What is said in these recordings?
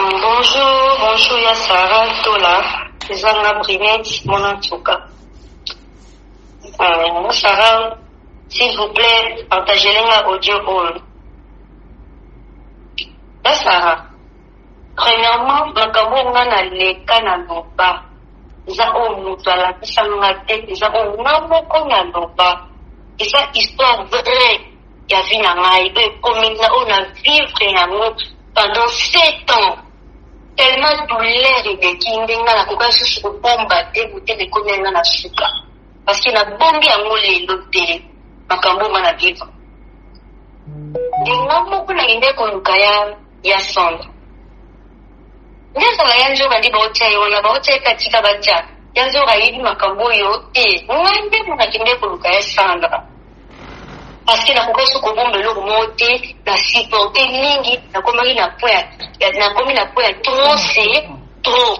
Bonjour, bonjour, ya Sarah Tola. C'est Zana Brinette, mon Antouka. Sarah, s'il vous plaît, partagez-le audio hall. La Sarah. Premièrement, makambo ngana leka na loba. Za o mutu ala kisanga te, za o ngamo konya loba. Isa histoire vraie ya vie na ngai, comme on a vivre yango pendant 7 ans. Tellement douleur et de kindenga na koka susu ko bomba te bute de konenga na suka. Parce qu'il a bombi yango le lote makambo mana vivre. Ngamo kuna inde ko lukaya ya sonda. Nyanza la yanjo bandi baocha yona baocha katika bacha. Yanzo ga yibi makambo yote. Ngande muna kinde ko lukaya sonda. Parce que na kokosu ko bombe lo mote na supporter mingi na komaki na point na komi na point trop c'est trop.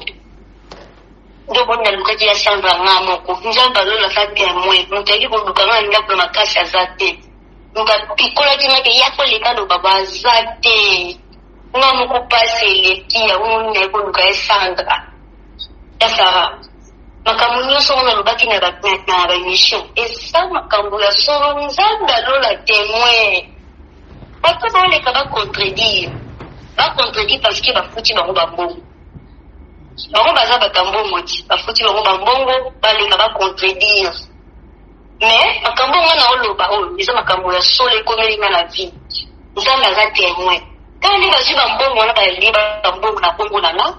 Donc on a lukaki ya sonda ngamo ko nzamba lo la fati ya mwe. Mutaki ko lukanga ngaplo makasi azate. Nuka pikola kinga ke yako lekando baba azate. Ngamo ko passe le kia unne ko lukaya Sandra. Ya Sarah. Makambo nyonso wana lobaki na ba émission. Et ça makambo ya solo nzanda lola témoin. Bato baleka ba contredire. Ba contredire parce que ba futi bango ba mbongo. Bango baza bakambo moti. Ba futi bango ba mbongo baleka ba contredire. Mais makambo wana oloba o, eza makambo ya solo ekomeli na vie. Nzanda za témoin. Quand les bazu ba mbongo wana ba liba ba mbongo na bongo na nga,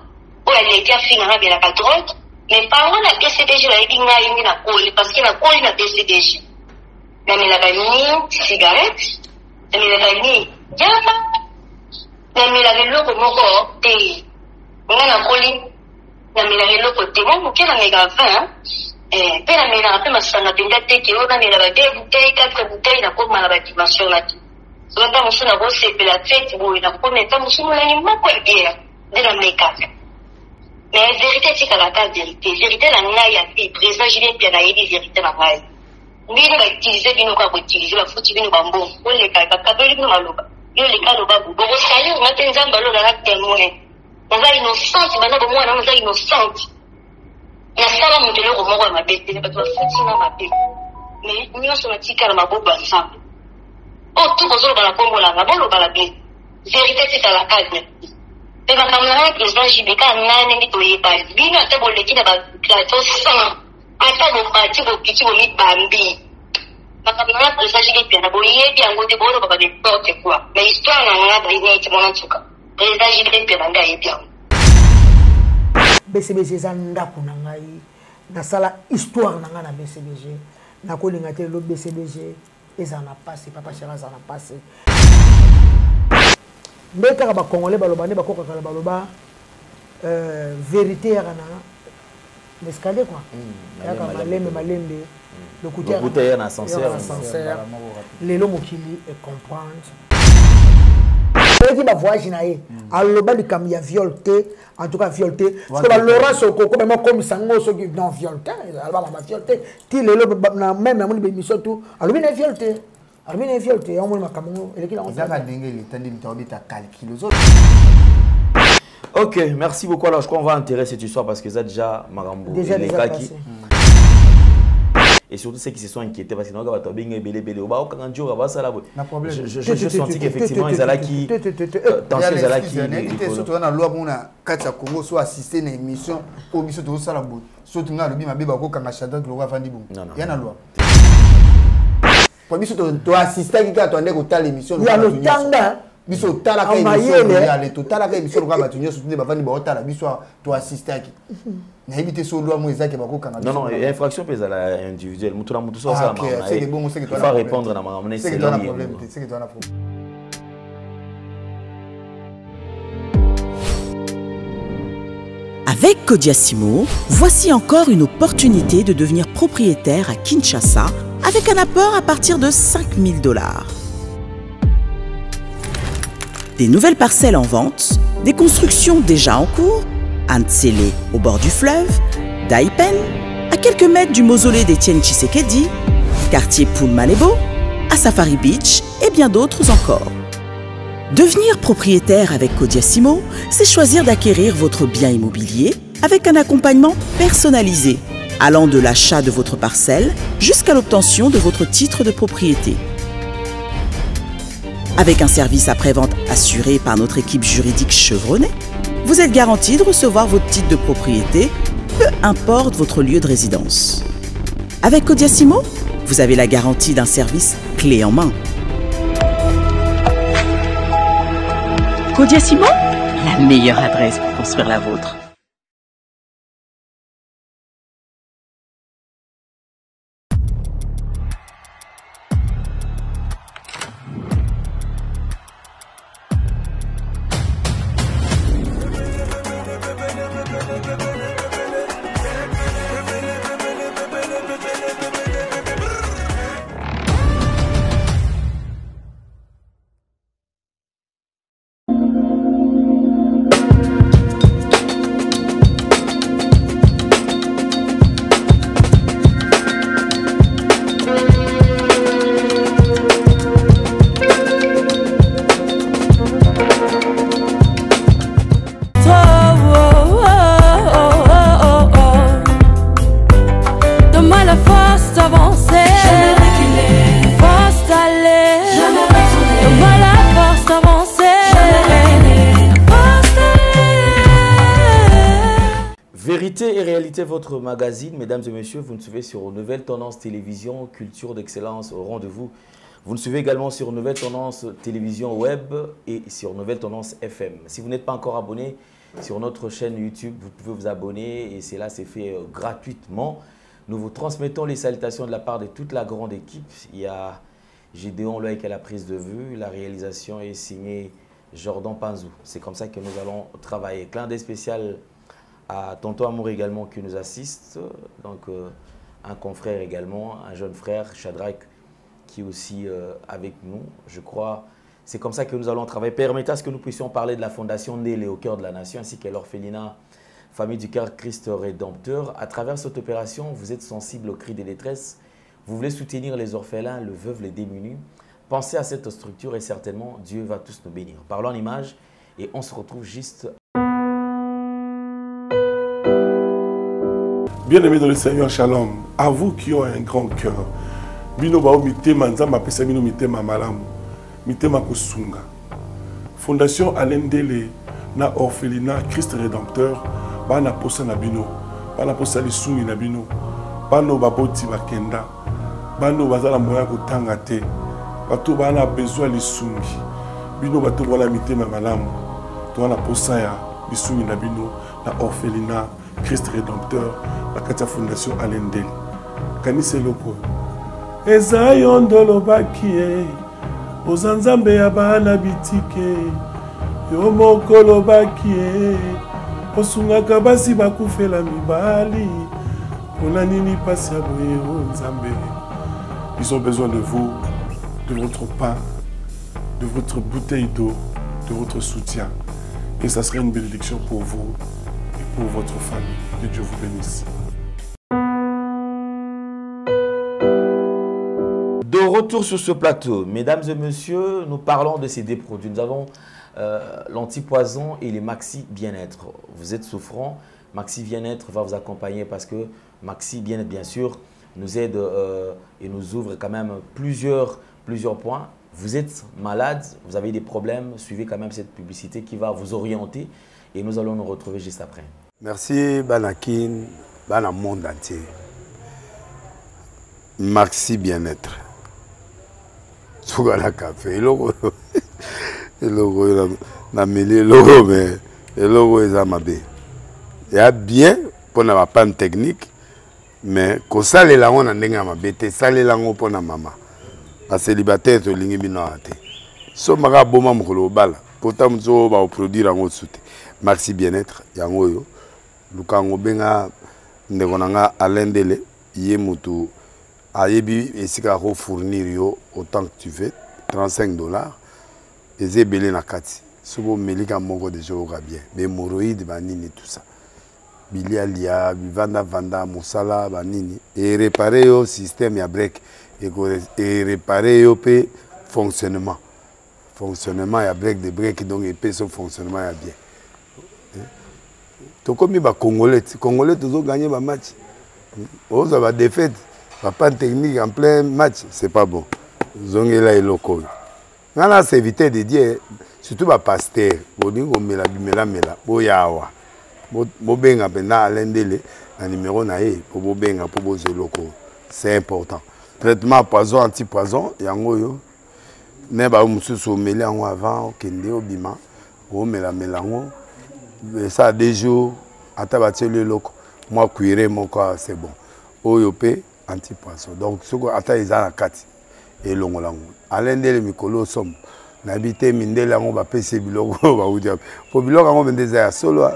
o ya lekia fina na bela ka drogue. Mais par contre, la PCDG va être une na colle parce que la colle na PCDG. Na mi la bani cigarette, na mi la bani jama, na mi la loko moko te. Na colle, na mi la loko te. Bon, que na mega 20, pe na mi la pe masanga pinda te ki ona mi la ba 2 bouteilles, 4 bouteilles na ko mala ba dimension la ti. So ta musu na go se pe la tête bo na ko meta musu la ni moko bière. De la meka. Mais vérité, c'est qu'à la vérité. Vérité, la naïe a fait. Président Julien Pierre a dit vérité, la naïe. Lui, il va utiliser, il va utiliser, la foutu, il va bon. On les cas, il va il maloba. Il les cas, le babou. Bon, salut, on a fait un zambalo, la témoin. On va innocente, maintenant, moi, on va innocente. Il y a ça, là, mon dieu, au moment où ma bête, il va te foutu, ma bête. Mais, nous, on a dit qu'à ma bobo ensemble. Oh, tout, on va la combo, la bon, la bête. Vérité, c'est à la case. Et ma camarade, président Jibeka, n'a ni toye pas. Bino ate boleki na ba plateau sans. Ata bo parti bo kiti bo mi bambi. Ma camarade, président Jibeka na boye bien ngote bolo baba de porte quoi. Mais histoire na nga ba ine ti mona tuka. Président Jibeka na nda yebia. BCBG zanda kuna ngai. Na sala histoire na nga na BCBG. Na ko linga te lo BCBG ezana passé papa chéra ezana passé. Mais quand les Congolais baloba ne bakoka kala baloba vérité yana l'escalier quoi yaka malembe le côté yana ascenseur les lots mokili et comprendre qui va voyage naé aloba de kam ya violté en tout cas violté parce que Laurent Sokoko même comme sango so qui non violté alba ma violté ti le na même na mon émission tout alobi na violté. Ok, merci beaucoup. Alors, je crois qu'on va enterrer cette histoire parce que ça déjà Marambo. Déjà passé. Et surtout ceux qui se sont inquiétés parce que nous avons je senti qu'effectivement ils allaient qui tension ils allaient qui surtout on a loi on a quatre Congo soit assister une émission au mission de ça la bout surtout on a le bima beba ko kanga chata de loi vandi bon il y a na loi pour biso to assister qui attendait ko tal émission il y a le tanga biso tala ka émission il y a le total ka émission ko ba tunyo surtout ba vandi ba tala biso to assister qui na éviter so loi mo ezaki ba ko kanga non infraction pèse à la individuelle mutu na mutu so ça c'est bon c'est que il faut répondre na maman c'est que un problème c'est que tu as un problème. Avec Kodiasimo, voici encore une opportunité de devenir propriétaire à Kinshasa avec un apport à partir de $5 000. Des nouvelles parcelles en vente, des constructions déjà en cours, à Ntsele au bord du fleuve, Daipen, à quelques mètres du mausolée d'Étienne Tshisekedi, quartier Poulmalebo, à Safari Beach et bien d'autres encore. Devenir propriétaire avec Codiasimo, c'est choisir d'acquérir votre bien immobilier avec un accompagnement personnalisé, allant de l'achat de votre parcelle jusqu'à l'obtention de votre titre de propriété. Avec un service après-vente assuré par notre équipe juridique chevronnée, vous êtes garanti de recevoir votre titre de propriété, peu importe votre lieu de résidence. Avec Codiasimo, vous avez la garantie d'un service clé en main. Codiasimo, la meilleure adresse pour construire la vôtre. Vérité et réalité, votre magazine, mesdames et messieurs, vous nous suivez sur Nouvelle Tendance Télévision, culture d'excellence au rendez-vous. Vous nous suivez également sur Nouvelle Tendance Télévision Web et sur Nouvelle Tendance FM. Si vous n'êtes pas encore abonné sur notre chaîne YouTube, vous pouvez vous abonner et cela c'est fait gratuitement. Nous vous transmettons les salutations de la part de toute la grande équipe. Il y a Gédéon Loïc qui a la prise de vue, la réalisation est signée Jordan Panzou. C'est comme ça que nous allons travailler. Clin d'œil spécial à Tonton Amour également qui nous assiste, donc un confrère également, un jeune frère, Shadrach, qui est aussi avec nous. Je crois, c'est comme ça que nous allons travailler. Permettez à ce que nous puissions parler de la fondation Nélé au cœur de la nation, ainsi que l'orphelinat Famille du Cœur Christ Rédempteur. À travers cette opération, vous êtes sensible aux cris des détresses. Vous voulez soutenir les orphelins, les veuves, les démunis. Pensez à cette structure et certainement Dieu va tous nous bénir. Parlons en image et on se retrouve juste. Bien-aimés dans le Seigneur, shalom. À vous qui ont un grand cœur. Bino bao mitema nzamba pesa bino mitema malamu. Mitema kusunga. Fondation Alain Dele na orphelinat Christ Rédempteur bana posa na bino. Bana posa lisungi na bino. Bano baboti bakenda. Bano bazala moya kotanga te. Bato bana besoin lisungi. Bino bato wala mitema malamu. To na posa ya lisungi na bino na orphelinat Christ Rédempteur, la Katia Fondation Alain Dele. Kanise loko. Eza yondolo bakie, ozanzambe ya bana bitike, yo mokolo bakie, osungaka basi bakufela mibali, pona nini pasi ya boye o nzambe. Ils ont besoin de vous, de votre pain, de votre bouteille d'eau, de votre soutien. Et ça serait une bénédiction pour vous. Pour votre famille. Que Dieu vous bénisse. De retour sur ce plateau, mesdames et messieurs, nous parlons de ces deux produits. Nous avons l'antipoison et les Maxi Bien-être. Vous êtes souffrant, Maxi Bien-être va vous accompagner parce que Maxi Bien-être, bien sûr, nous aide et nous ouvre quand même plusieurs points. Vous êtes malade, vous avez des problèmes, suivez quand même cette publicité qui va vous orienter et nous allons nous retrouver juste après. Merci Banakin, Bana monde entier. Maxi Bien-être. Sougala café, logo na mêlé logo mais logo est amabé. Il y a bien pour na panne technique mais ko sale la on ndenga mabete sale la ngo pona mama. Ba célibataire to lingi bino ate. So maka boma mukolo bala. Pourtant mzo ba produire ngo soute. Maxi Bien-être yango yo. Lukango benga ndekonanga Alain Dele ye mutu ayebi esika ko fournir yo autant que tu veux $35 et belé na kati sobo melika moko de jour bien mais hémorroïdes banini tout ça bilialia vanda musala banini et réparer yo système ya break et réparer yo pe fonctionnement fonctionnement ya break de break donc epesa so fonctionnement ya bien tokomi ba congolais toujours gagner ba match oza ba défaite pas technique en plein match c'est pas bon zongela eloko ngana c'est éviter de dire surtout ba pasteur boningo mela boyawa bobenga pena alendele na numéro na ye po bobenga po bozeloko c'est important traitement poison anti-poison yango yo mais ba mususu meli yango avant kende obima o melango ça a 2 jours ata bateli loko moi cuire mon corps c'est bon oyo pe anti-poison donc soko ata ezala kati elongolango alendele mikolo somme nabité mindele yango bapesi biloko ba udia po biloko yango bendeza ya solo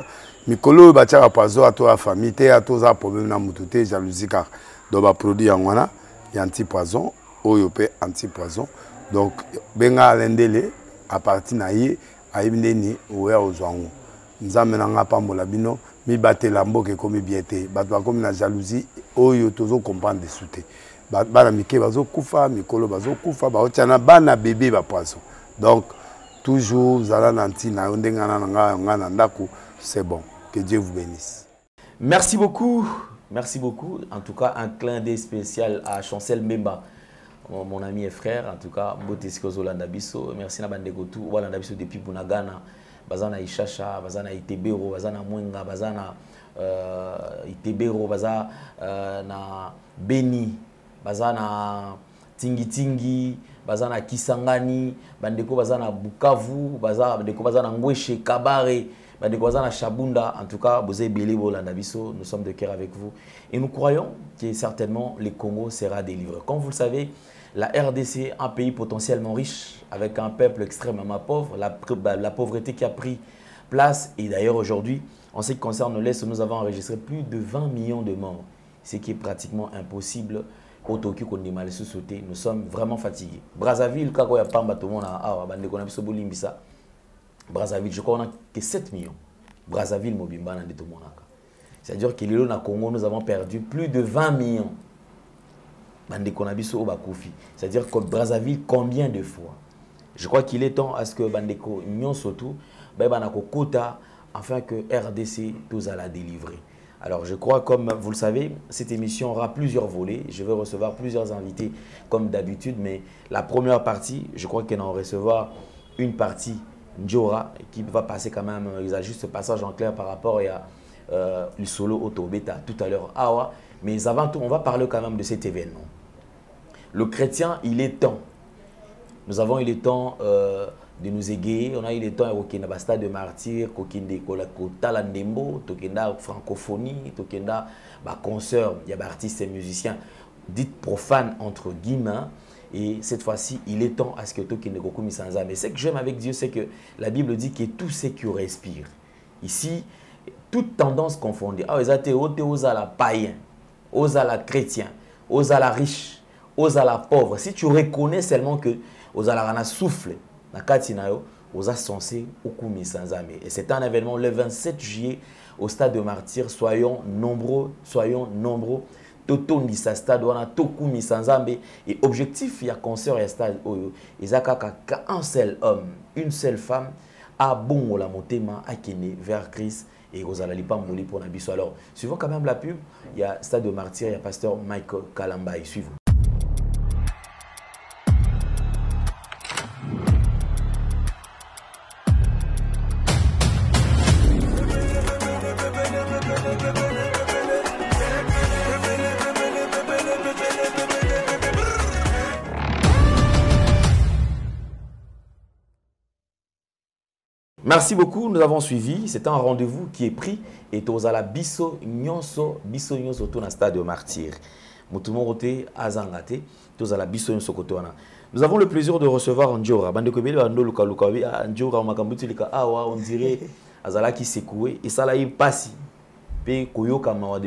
mikolo batiaka poison ato ya famille te ato za problème na mutu te jalousie car donc ba produit yango na ya anti-poison oyo pe anti-poison donc benga alendele à partir na ye ayibindeni oya ozwango nzambe na nga pambola bino mi batela mboke komi bien te bato bakomi na jalousie oyo tozo comprendre de souté bana mike bazo kufa mikolo bazo kufa baotiana bana bébé ba poisson donc toujours zala nanti na ndenga na nga na ndako c'est bon que Dieu vous bénisse. Merci beaucoup en tout cas un clin d'œil spécial à Chancel Mbemba mon ami et frère en tout cas Mbotesko Zolanda Biso merci na bandeko tout Zolanda Biso depuis Bunagana bazana Ishasha bazana Itebero bazana Mwenga bazana Itebero bazana na Beni bazana Tingi bazana Kisangani bandeko bazana Bukavu bandeko bazana Ngweshe Kabare bandeko bazana Shabunda en tout cas Bozé Belé Zolanda Biso nous sommes de cœur avec vous et nous croyons que certainement le Congo sera délivré comme vous le savez. La RDC, un pays potentiellement riche, avec un peuple extrêmement pauvre, la pauvreté qui a pris place. Et d'ailleurs, aujourd'hui, en ce qui concerne l'Est, nous avons enregistré plus de 20 millions de morts, ce qui est pratiquement impossible au Tokyo qu'on est mal sous-sauté. Nous sommes vraiment fatigués. Brazzaville, Brazzaville, je crois qu'on a que 7 millions. Brazzaville, c'est-à-dire que le Congo, nous avons perdu plus de 20 millions. C'est-à-dire que Brazzaville, combien de fois? Je crois qu'il est temps à ce que Bandeko Nyon surtout, quota afin que RDC tous à la délivrer. Alors je crois, comme vous le savez, cette émission aura plusieurs volets. Je vais recevoir plusieurs invités comme d'habitude, mais la première partie, je crois qu'on va recevoir une partie Njora qui va passer quand même, il y a juste ce passage en clair par rapport à le solo Autobeta tout à l'heure. Mais avant tout, on va parler quand même de cet événement. Le chrétien, il est temps. Nous avons eu le temps de nous égayer. On a eu le temps de stade de martyrs, de francophonie, de concerts, il y a des artistes et musiciens, dites profanes entre guillemets. Et cette fois-ci, il est temps à ce que Tokende Kokumi Sanza. Mais ce que j'aime avec Dieu, c'est que la Bible dit que tout ce qui respire. Ici, toute tendance confondue. Ah, ils étaient aux à la païen, aux à la chrétien, aux à la riche. Aux à la pauvre, si tu reconnais seulement que aux à la rana souffle, na katinayo, aux a censé au koumi sans âme. Et c'est un événement le 27 juillet au stade de Martyrs. Soyons nombreux. Toto ni sa stade wana tokoumi sans âme. Et objectif, il y a concert et stade oyo. Ils a un seul homme, une seule femme, a bon la motema a kene vers Christ. Et aux alalipa moli pour Nabiso. Alors, suivant quand même la pub, il y a stade de Martyrs, il y a pasteur Michael Kalamba. Suivons. Merci beaucoup, nous avons suivi. C'est un rendez-vous qui est pris. Et Tozala Biso Nyonso tout dans le stade de Martyrs. Moutoumorote Azangate, Tozala Biso Nyonso Kotoana. Nous avons le plaisir de recevoir Njora. Bandekobele Ando Luka Njora Makambuti Lika Awa, on dirait Azala qui s'est coué. Et ça là, il passe. Puis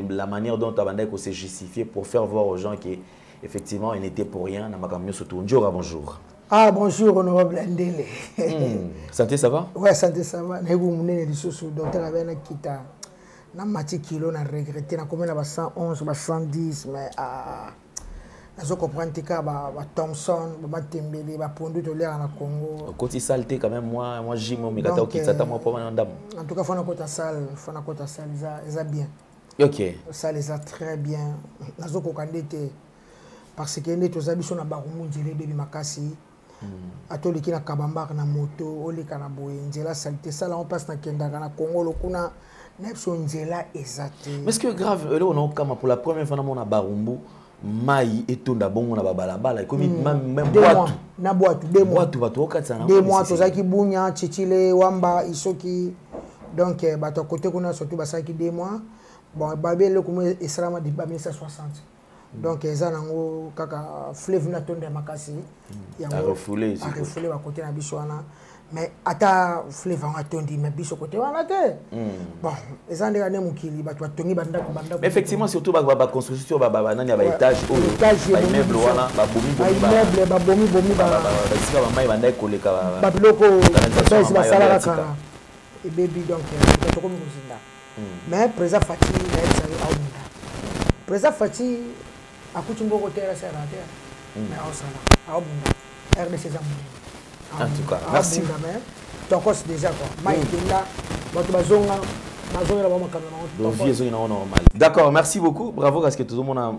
la manière dont Abandeko s'est justifié pour faire voir aux gens qu'effectivement, il n'était pour rien. Njora, bonjour. Ah, bonjour, honorable Ndele. Santé, ça va? Oui, santé, ça va. Je suis docteur Abena Kita. Je suis regretté. Je suis 111, 110, mais Je comprends que Thompson, Tembele, Pondu de l'air en Congo. Côté saleté quand même, moi j'y m'ai gâté au Kitsata, moi pour moi. En tout cas, faut na salle, ils bien. Ok. Ça les a très bien. Nazo kokandete parce que les tous habits sont na barumu njele baby makasi. Atoliki na kabamba na moto, olika na boye njela saleté ça là on passe na kenda na Congo lokuna nepso njela ezate. Mais est-ce que grave là on a comme pour la première fois na barumbu mai etonda bongo na babalabala comme même boîte na boîte 2 mois boîte bato okatsa na 2 mois tozaki bunya chichile wamba isoki donc bato côté kuna surtout basaki 2 mois bon babele comme esrama di ba 1960 donc eza nango kaka fleuve na tonda makasi ya refoulé ba côté na biso wana mais ata fleuve en atondi mais biso côté wana te bon eza ndeka ne mukili bato batongi banda effectivement surtout ba construction ba nani ba étage ba immeuble wana ba bomi ba sika ba mai banda koleka ba biloko ba sala kaka et baby donc bato comme muzinda mais président Fati na esa aunda président Fati akutumbo côté la sera terre mais osala aunda RDC zamuni. En tout cas, merci. Déjà quoi. D'accord, merci beaucoup. Bravo parce que tout le monde a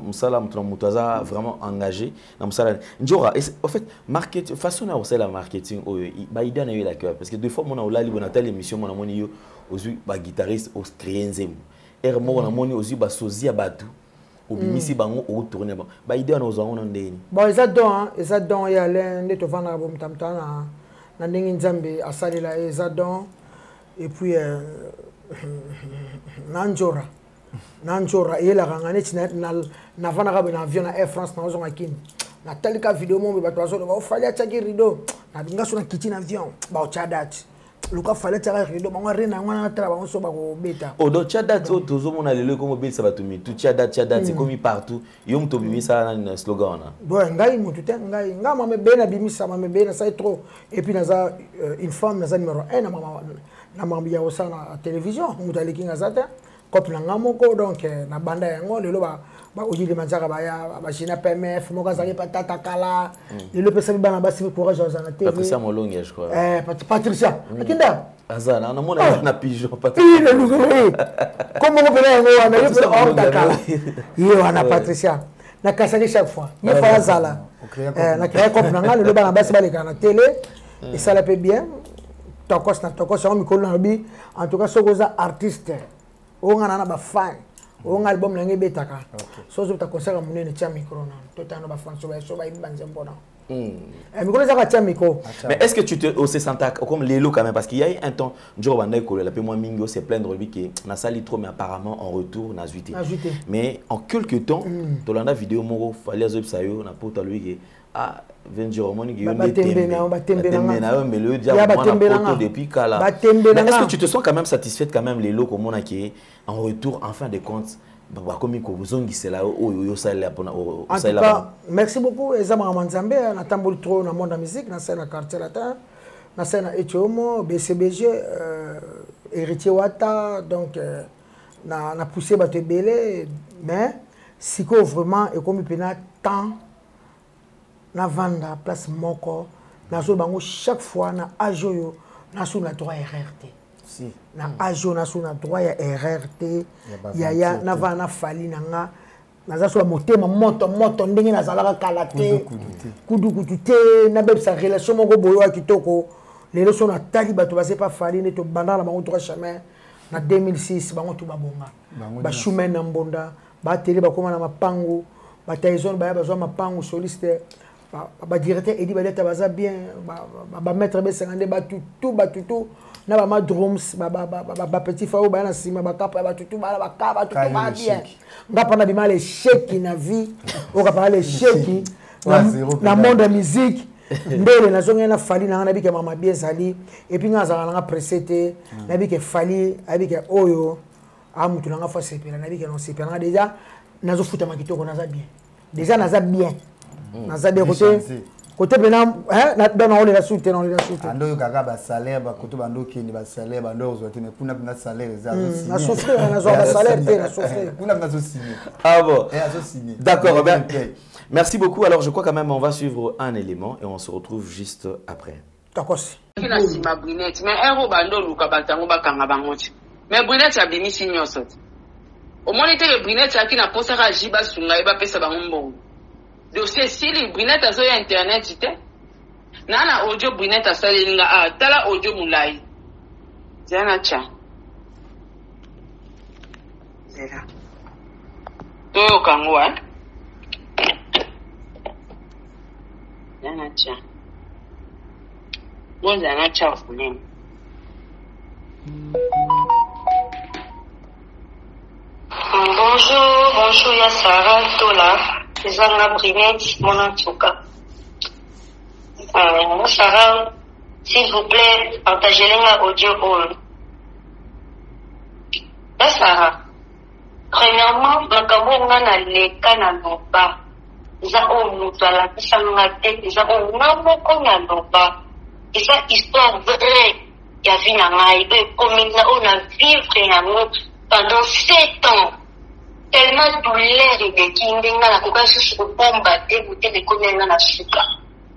vraiment engagé. En fait, marketing, façon à faire la marketing, il a eu la cœur parce que deux fois on a eu la émission, on a eu aussi guitariste au créenzem. Et on a eu aussi sosie à Batou. Obimisi bango au tourner ba idée na ozango ndeni bon eza don ya lende to vana bo mtamtana na ndenge nzambe asalela eza don et puis nanjora ela kangane tina na vana ka na avion na Air France na ozonga kini na talika video mombe bato azo ba fali achaki rideau na binga so na kitchen avion ba ochadat luka fallait tirer rideau bango rena ngwana na traba so ba ko beta o do chadat o tozo mona lelo ko mobile ça va tout mi tout chadat c'est comme partout yo mto bimisa na slogan na bon ngai mutu te ngai ngama me bena bimisa me bena ça trop et puis naza une femme naza numéro 1 na mambi ya osana télévision mutaliki ngazata copine ngamoko donc na banda yango lelo ba ojili manzaka ba china PMF moka zali patata kala lelo pesa bana basi courage ozana TV Patricia Molonge je crois Patricia akinda azana na mona na pigeon Patricia comment on peut yango wana yo takala yo ana Patricia na kasani chaque fois mais fa azala na créer comme na lelo bana basi baleka na télé et ça la peut bien tokos on mikolo na bi en tout cas sokoza artiste on a ba fan on album na ngebetaka so zo ta concert munene tia micro na to tano ba fan so ba ibanze mbona micro za ka tia micro. Mais est-ce que tu te au senta comme les lots quand même parce qu'il y a eu un temps Joe Bandai ko la peu moins mingo c'est plein de rebi que na sali trop mais apparemment en retour na zuité mais en quelques temps to landa vidéo moko fallait zo sayo na poto lui que ah venir moni qui mais le diable depuis kala. Est-ce que tu te sens quand même satisfaite quand même les lots comme on a qui en retour en fin de compte comme ko bozongi c'est là yo sala pona en tout cas merci beaucoup ezama manzambe na tamboli trop na monde de musique na scène quartier latin na scène Etiomo BCBG héritier Wata donc na poussé bato belé mais siko vraiment et comme pena temps na vanda place moko na zo bango chaque fois na ajoyo na sous la droit RRT si na ajo na sous la droit ya RRT ya na vana fali nanga na za so motema moto ndenge na zalaka kalate kudu te na bebsa relation moko boyo kitoko lelo so na tali bato ba pas fali ne to banda la bango to chemin na 2006 bango to babonga ba chemin na mbonda ba télé ba koma na mapango ba taison ba zo mapango soliste ba directeur edi ba leta baza bien ba mettre be 50 ba tout na ba ma drums ba petit fao ba na sima ba kapa ba tutu ba bien ngapa na bima les chèques na vie o ka parler chèques na monde de musique ndele na zonga na fali na bike mama bien sali et puis ngaza na presété na bike fali abike oyo amutu na fa sepela na bike no sepela déjà nazo futa makitoko naza bien déjà naza bien naza bien côté côté maintenant dans on est la soute on est la soute ando yo kaka ba salaire ba côté bando kini ba salaire bando ozote mais kuna na salaire za na souffrir na zo ba salaire te na souffrir kuna na zo signer ah bon signer d'accord ben merci beaucoup alors je crois quand même on va suivre un élément et on se retrouve juste après d'accord kina sima brunette mais un bando luka batango bakanga bangoti mais brunette a bimi signyoso au moins était le brunette qui n'a pas ça jiba sunga eba pesa bangombo dossier si le brunette a sur internet ite nana audio brunette a salinga a tala audio mulai jana cha zera to kangwa jana cha bon jana cha fulani. Bonjour, ya Sarah Tola, Zanga Brinette, mon Antouka. Sarah, s'il vous plaît, partagez-le audio hall. Ya Sarah, premièrement, Makabo Ngana Leka Nanoba, Zao Moutala, Kisangate, Zao Namoko Nanoba, et ça, histoire vraie, ya Vinangai, comme on a vivre pendant 7 ans. Tellement douleur et de kindenga na koka susu ko bomba te bute de konenga na suka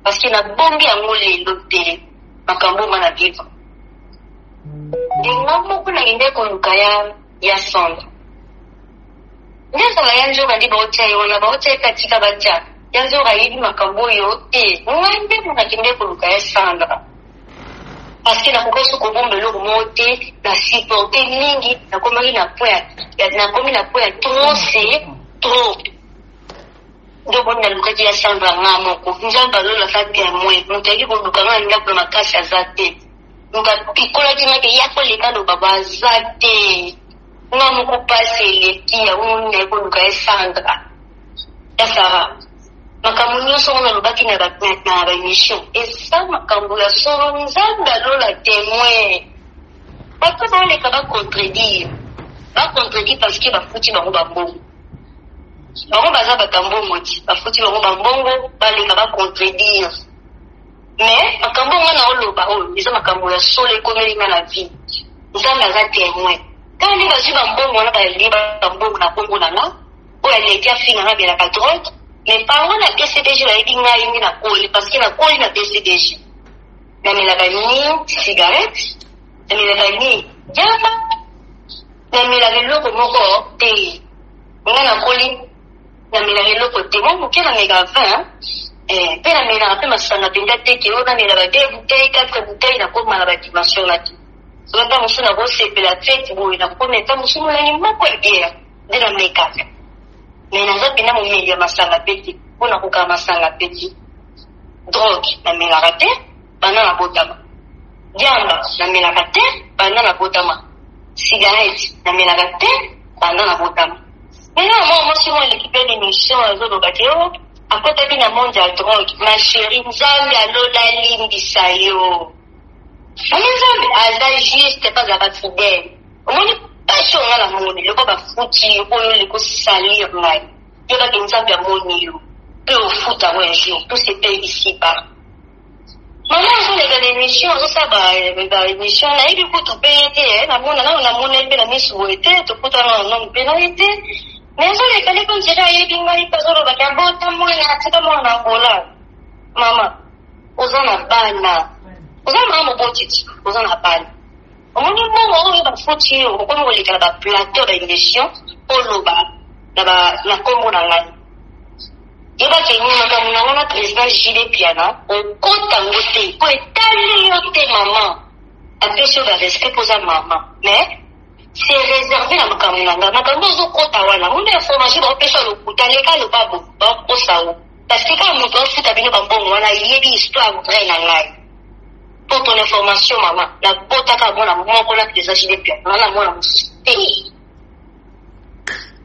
parce que na bombi ya ngole lote makambo mana vivre dingambo kuna inde ko lukaya ya sonda ndio sala yanjo kandi baocha yona baocha katika bacha yanjo gaidi makambo yote ngande muna kinde ko lukaya sonda parce que na koka susu ko bomba lo mote na supporter mingi na komaki na poya na komi na poya trop c'est trop ndo bona lukaji ya samba ngamo ko njamba lo la fati ya mwe mutaki ko lukanga ndako makasi azate nuka pikola tina ke yako lekano baba azate ngamo ko pase lekia unne ko lukaye sandra ya Sarah makamunyo sona lubaki na ba mission et ça makambo ya solo nzanda lo la témoin parce que on les capable contredire ba contredire parce que ba futi ba mbongo ba baza ba tambongo ti ba futi ba mbongo ba les capable contredire mais makambo ngana oloba o isa makambo ya solo ekomeli na vie nzanda za témoin quand les bazu ba mbongo na ba liba ba mbongo na bongo na nga o ya lekia finga na bela ka drogue mais par contre la PCDG la idinga indi na koli parce que na koli na PCDG na mela ba ni cigarette na mela ba ni jama na mela loko moko te ngana koli na mela loko te mo kena mega 20 pe na mela pe masanga pinda te ke ona mela ba 2 bouteilles 4 bouteilles na koma na ba dimension la ti so ba musuna bo se pe la fête bo na koma ta musuna ni moko bière de la meka mais na zote na mumeli ya masanga peti pona koka masanga peti drogue na melaka te bana na botama jamba na melaka te bana na botama cigarette na melaka te bana na botama mais là moi si moi l'équipe de l'émission azo ka te o akota bina monde ya drogue ma chérie nzambe alola lindi sayo nzambe aza juste pas à fidèle omoni passion na moni le ko ba futi oyo le ko salir ngai yo ba kinza ya moni yo pe au foot à un jour tout c'est payé ici par maman on les gars émission ça ba émission là il faut tout payer na mona pe na misu ete to puta non penalité mais on les gars quand jira yi bingari pa zoro ba ka bota mona na tsika mona ngola mama ozana bana mo botiti ozana bana omoni mo oyo ba futi o ko mo le ka ba plateau d'émission oloba na kombo na ngai yeba kenyi makamuna na président Gilles Piana o kotango te ko etali yo te maman apesi yo ba respect poza maman mais c'est réservé na makamuna nga makambo zo kota wana muna information ba pesa lokuta leka lo babo ba kosa o parce que quand moto futa bino ba mbongo wana yebi histoire vraie na ngai pour ton information maman la botaka bona moko na président Gilles Piana na mona musti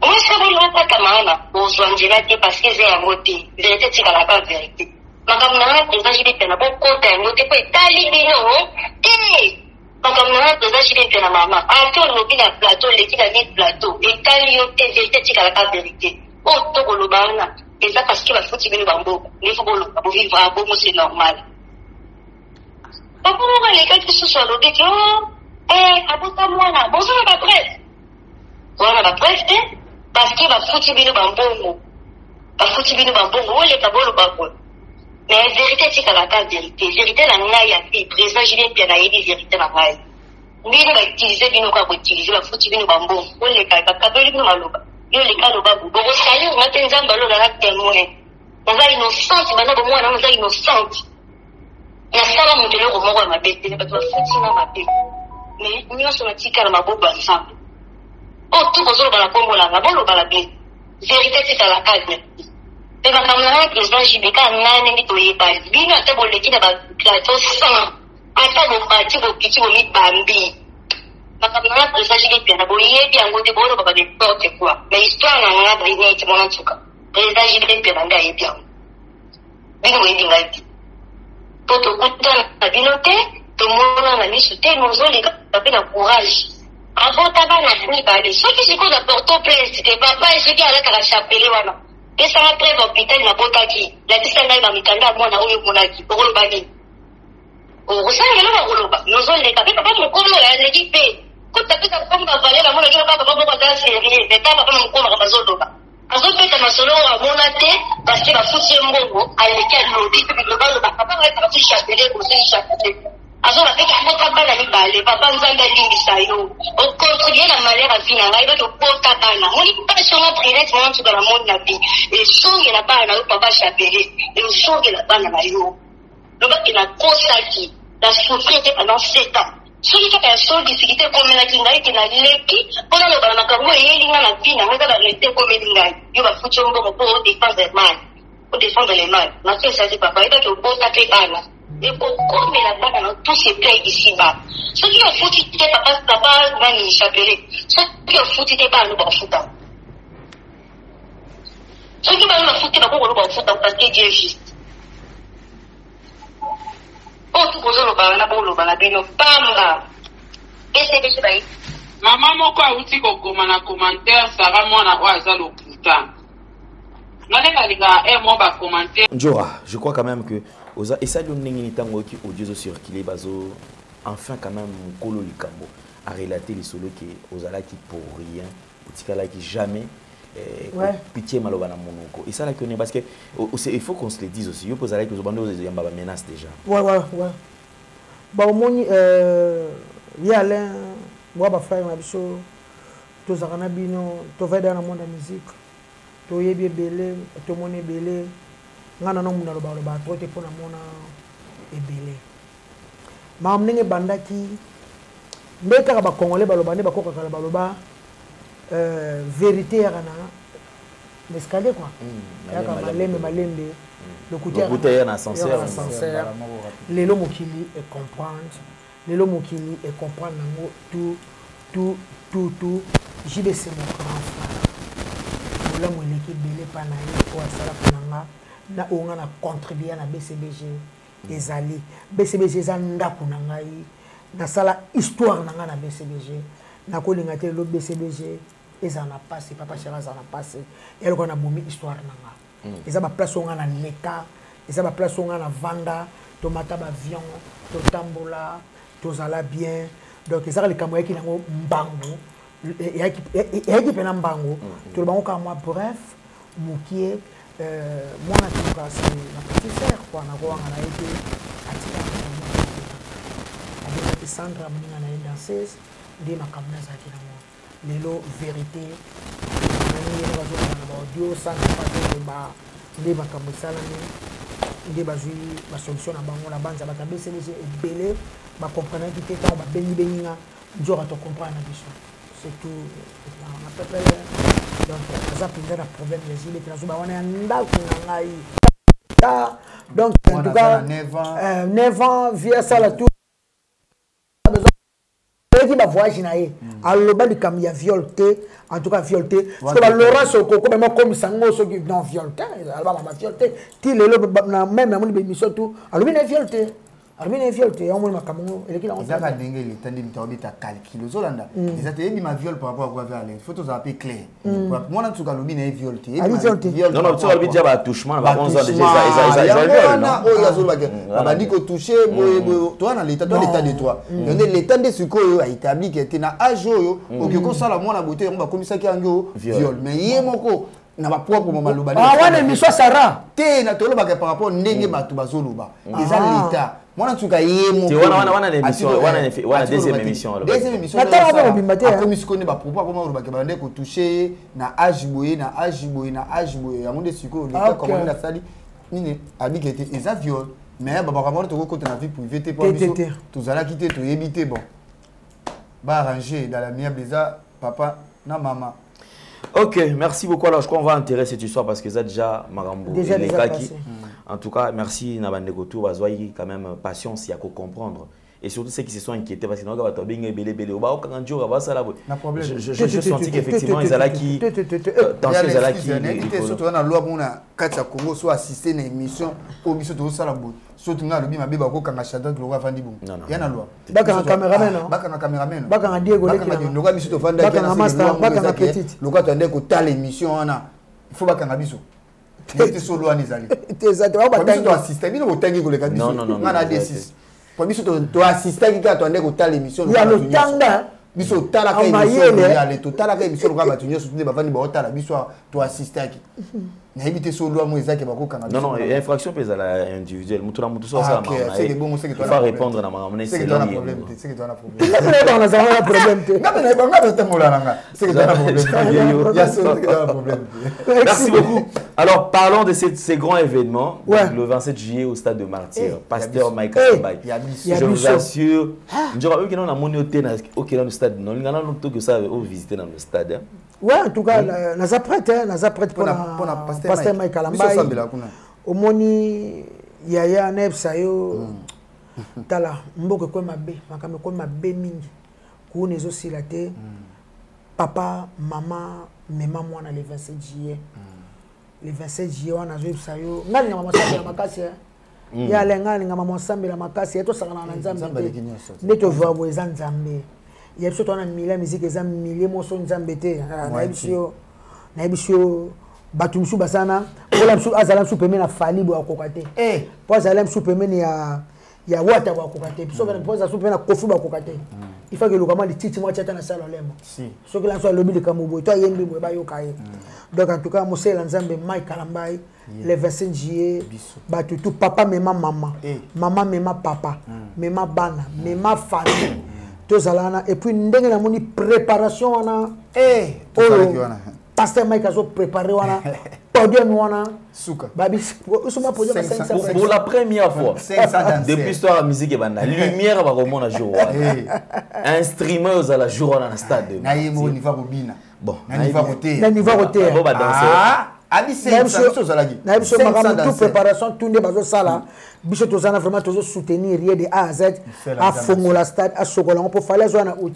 moi ça va pas kamana ozwanjela te parce que j'ai un côté vérité tika la pas vérité makamuna président Gilles Piana bon côté un côté ko etali bino te makamuna président Gilles Piana maman a to lobi na plateau l'équipe a mis plateau etali yo te vérité tika la pas vérité o to ko lobana Et ça parce que la faute, il faut que vivre à bon, c'est normal. Papa, les gars qui se sont lobés, abota moi là, bon, ça va pas presse. Voilà, pas presse, parce que la faute, il bambongo. La faute, il bambongo, les cabos, le babou. Mais la vérité, c'est qu'à la case vérité. Vérité, la ngaï a fait, présent, je viens bien à aider vérité, la ngaï. Bino va utiliser, bino va utiliser, la faute, bino bambongo. Les gars, kabeli, bino maloba. Yo les cas loba bu boko sayo ngate nzamba lo la témoin on innocente bana bo mwana on innocente ya sala mutelo ko moko mabete ba to fatina mabe mais nyo so matika na maboba nzamba o tu ko zo bala kombo la ngabolo bala be vérité c'est à la calme et ba kamera président jibeka nane ni to yeba bino atabo le kina ba plateau sans ata bo parti bo kiti bo mi bambi. Makamana président JB na boye bien ngote bolo baba de porte quoi mais histoire na nga ba ine ti mona tuka président JB na nda yebia bino wendi ngai poto kuta na binote to mona na misu te no zoli ka pe na courage abota bana ni bale so ki siko na porto place te papa et ce qui ala ka chapele wana et ça va près hôpital na botaki la tisanga ba mikanda mwana oyo monaki bolo bani o rosanga na bolo ba no zoli ka pe papa mo komo la l'équipe kutapita kwamba valela mwana kile baba baba dansi ile betaba kama mkono kama zodoba azopeta masolo wa mona te parce ba futi mbongo aleka lodi pe global ba papa wa ta futi chapele ko se chapele azoba peka mota bana ni bale papa nzanga lingi sayo o continuer la malheur à vina ngai ba to porta bana moni pas sur la prière mon tu dans la monde na vie et songe la bana o papa chapele et songe la bana na yo le ba ina kosaki la souffrir pendant 7 ans. Celui qui a une difficulté comme la kingai qui n'a l'équipe, on a le balamakango et il y a la pina, on va rester comme une gagne. Il va foutre un bon pour défendre les mal. Pour défendre les mal. Ma fille, ça dit papa, il va te bon taper balle. Et pour comme la balle dans tous ces pays ici-bas. Ceux qui ont foutu tes papa, va nous chapeler. Ceux qui ont foutu tes balles, nous va foutre. Ceux qui vont nous foutre, nous va foutre parce que Dieu est juste. Maman moko auti kokoma na commentaire Sarah mwana oyo aza lokuta. Njora, je crois quand même que et ça le nengi tango qui audio circuler bazo enfin quand même kolo likambo a relaté les solos qui ozala qui pour rien, otikala qui jamais pitié maloba na monoko. Et ça là qu'on est parce que il faut qu'on se le dise aussi. Yo pose là que zobando yamba ba menace déjà. Ouais. Ba moni yala moi ba frère na biso to zakana bino to veda na monde musique. To yebi belé, to moni belé. Ngana no muna loba loba to te pona mona ebelé. Ma mnenge bandaki mbeka ba congolais ba loba ne ba koka kala ba loba vérité yana l'escalier quoi yaka malembe le côté na ascenseur lelo mokili et comprendre nango tout JBC mon grand frère la mon équipe belé panaye ko asala pananga na onga na contribuer na BCBG ezali BCBG za ndako na ngai na sala histoire na nga na BCBG na ko linga te lo BCBG eza na passé papa chéra za na passé elle ko na bomi histoire na nga eza ba place onga na leka eza ba place onga na vanda to mata ba avion to tambola to zala bien donc eza le kamoya ki nango mbango et pena mbango to bango ka moi bref mukie moi na tuka c'est la petite sœur quoi na ko nga na été atika avec Sandra mninga na danseuse de makamna za ki nango lelo vérité nani bazo na audio sans pas ba de makambo salami de bazui ba solution na bango la banza ba tabese les belé ba comprendre qui était ba benyi nga njora to comprendre na biso c'est tout on appelle donc ça peut être un problème les îles qui ba wana ndako na ngai donc en tout cas 9 ans via ça la tout qui va voyager naé aloba de kam ya violté en tout cas violté parce que Laurence Okoko même comme sango so qui non violté alba ma violté ti lelo na même na mon émission tout alobi na violté Armine viol te on ma kamongo et qui la on ça va dingue les temps de ta calcul zolanda ça te dit ma viol par rapport à quoi faire les photos un peu clair moi en tout cas lobine viol te non non tu vas lui dire ba touchement ba 11 ans déjà ça oh ya zolba ba dit que toucher toi dans l'état de toi l'état de ce que a établi que tu na âge yo okiko sala moi na beauté on va comme ça qui ango viol mais yemoko na ba propre moment loba wana mission Sarah te na tolo ba par rapport ndenge batu bazoloba eza l'état moi en tout cas yemo wana émission wana deuxième émission na tala ba bimate a comme sikone ba propre comment loba ke ba ndeko toucher na âge boye ya monde siko l'état comment na sali nini abi que eza viol mais ba ba to ko na vie privée te pour biso tous ala quitter to yebité bon ba arranger dans la meilleure déjà papa na maman. Ok, merci beaucoup. Alors, je crois qu'on va enterrer cette histoire parce que ça déjà Marambo déjà passé. En tout cas, merci Nabandeko Tour, Bazoyi, quand même patience, il y a qu'à comprendre. Et surtout ceux qui se sont inquiétés parce que nous avons bien belé. Je senti qu'effectivement ils allaient qui tension ils allaient qui surtout dans la loi pour na katia Congo soit assister une émission au biso to sala bo surtout nga lobi mabe ba ko kanga chata to ka fandi bon ya na loi baka cameraman non baka Diego le ka biso to fanda baka master baka petite le ka to ande ko tala émission wana il faut baka biso te solo ani zali te za to ba to assister bino botangi ko le ka biso nga na D6 pour biso to assister ki ka to ande ko tala émission ya lo tanga biso tala ka émission ya le to tala ka émission ko ba tunyo soutenir ba fandi ba tala biso to assister ki na éviter solo moi ezaki ba ko kanga non infraction pesa la individuelle mutu na mutu so ça c'est bon c'est que toi il faut répondre na maman c'est que toi problème c'est que toi problème on a problème c'est que toi problème merci beaucoup. Alors parlons de ces grands événements le 27 juillet au stade de Martyrs pasteur Mike Kalambay je vous assure je crois que nous on a monité dans le stade non ngana no que ça au visiter dans le stade. Ouais, en tout cas, naza prête pour pasteur Mike Kalambay. Au moni yaya nebsa yo tala mboke ko mabe makame ko mabe mingi ko nezo silate papa maman mema mwana le 27 juillet le 27 juillet wana zo ebsa yo ngani ngama sambela makasi ya lenga ngama mosambela makasi to sangana na nzambe neto vwa bo ezanzambe il y a surtout un millier musique et un millier morceaux nzambete na ebisio batumsu basana ola msu azala msu pemena fali bo akokate po azala msu pemena ya wata bo akokate so kana po azala msu pemena kofu bo akokate il faut que le comment les titi moi tata na sala lemo so que la so lobi de kamubo to yembi bo ba yo kaye donc en tout cas Mosela Nzambe Mike Kalambay le 25 juillet batutu papa mema maman maman mema papa mema bana mema famille tozalana et puis ndenge na moni préparation wana pasteur Mike azo préparé wana podium wana souka babi usuma podium 500 pour la première fois depuis histoire la musique et banda lumière va remonter à jour instrument aux à la jour dans le stade na yemo ni va robina bon na ni va roter bon ba danser abi c'est ça chose là na biso makam tout préparation tout ne bazo sala biso tozana vraiment tozo soutenir rien de A à Z à fongola stade à sokola on peut fallait azona out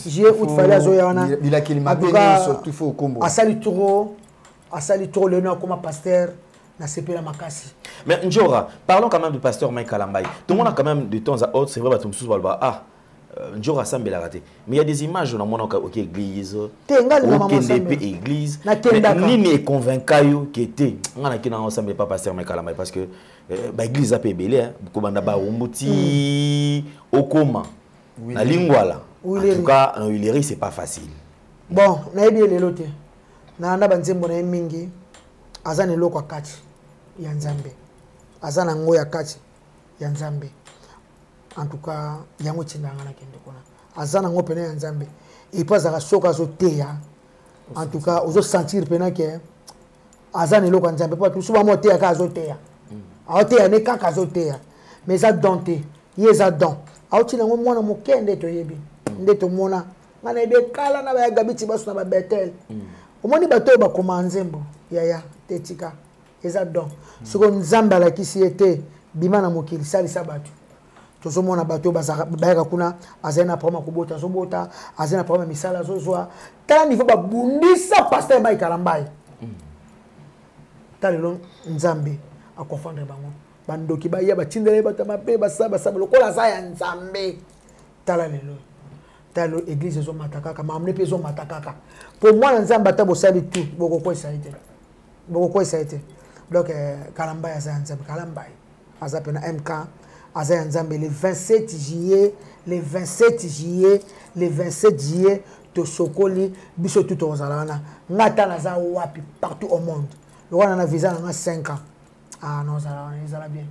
j'ai out fallait azona bila kilima surtout faut combo asali trop le nom comme pasteur na sepela makasi. Mais Njora, parlons quand même du pasteur Mike Kalambay. Tout le monde a quand même de temps à autre, c'est vrai, tout le monde Njora semble la rater. Mais il y a des images dans mon église, église. Ni est convaincu qui était, on a qui n'a ensemble pas pasteur Mike Kalambay parce que l'église a payé belé, beaucoup d'abord umbuti okoma, la lingwala. En tout cas, en Uleri c'est pas facile. Bon, na ebi le lote. Na anda banzembo na mingi, azana loko kati ya Nzambe. Azana ngo ya kati ya Nzambe. En tout cas, yango tindanga na kende kona. Azana ngo pena ya Nzambe. Et pas za soka zo teya. En tout cas, ozo sentir pena ke azana loko Nzambe pas tout souvent mo teya ka zo teya. A teya ne ka zo teya. Mais ça donté, yeza don. A otina ngo mwana mo kende to yebi. Ndeto mona ngana ebe kala na ba gabiti basu na ba betel. Omoni bato ba koma Nzembo yaya tetika eza don. Siko Nzamba la kisi ete bima na mokili salisa batu. Tozomona bato bazaka kuna azena problème kubota zobota azena problème misala zozwa tala niveau ba bundisa pasteur Mike Kalambay. Talelo Nzambe a confondre bango bandoki baya batindele batamape basaba lokola za ya nzambe tala lelo talo église zo matakaka mamne pe zo matakaka pour moi nzamba ta bosali tout boko ko ça a été donc kalamba ya nzambe kalamba aza pena MK aza nzambe le 27 juillet to sokoli biso tout ozalana ngata na za wapi partout au monde le wana na visa na 5 ans. Ah non, ça va bien.